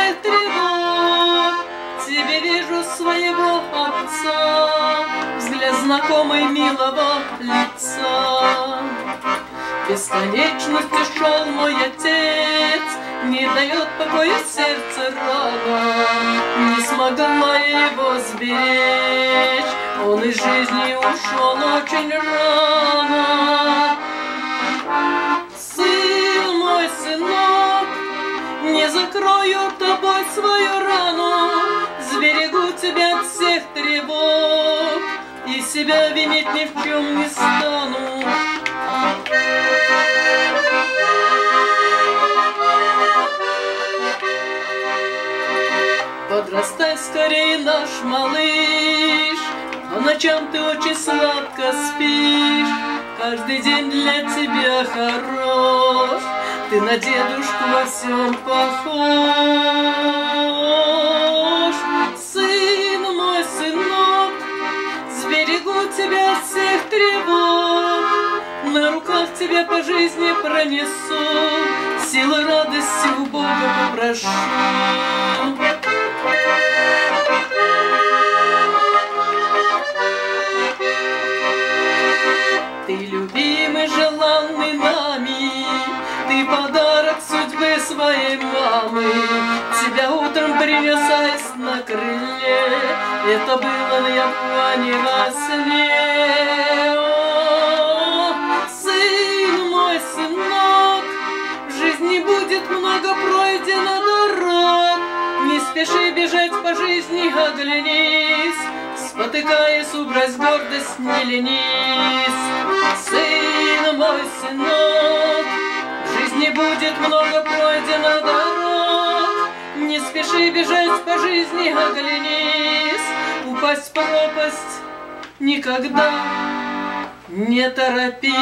всех тревог. Тебе вижу своего отца, взгляд знакомый милого лица. Бесконечностью шел мой отец, не дает покоя сердце рана. Не смогла его сберечь, он из жизни ушел очень рано. Сын мой, сынок, не закрою тобой свою рану, сберегу тебя от всех тревог и себя винить ни в чем не стану. Подрастай скорее, наш малыш, по ночам ты очень сладко спишь. Каждый день для тебя хорош, ты на дедушку во всем похож. Сын мой, сынок, сберегу тебя от всех тревог, на руках тебя по жизни пронесу, силы радости у Бога попрошу. Ты любимый, желанный нами, ты подарок судьбы своей мамы. Тебя утром принес аист на крыле, это было на Японе во сне. О, сын мой, сынок, в жизни будет много пройдено дорог. Не спеши бежать по жизни, оглянись, спотыкаясь, убрать гордость, не ленись. Сын мой, сынок, в жизни будет много пройдено дорог. Не спеши бежать по жизни, оглянись, упасть в пропасть никогда не торопись.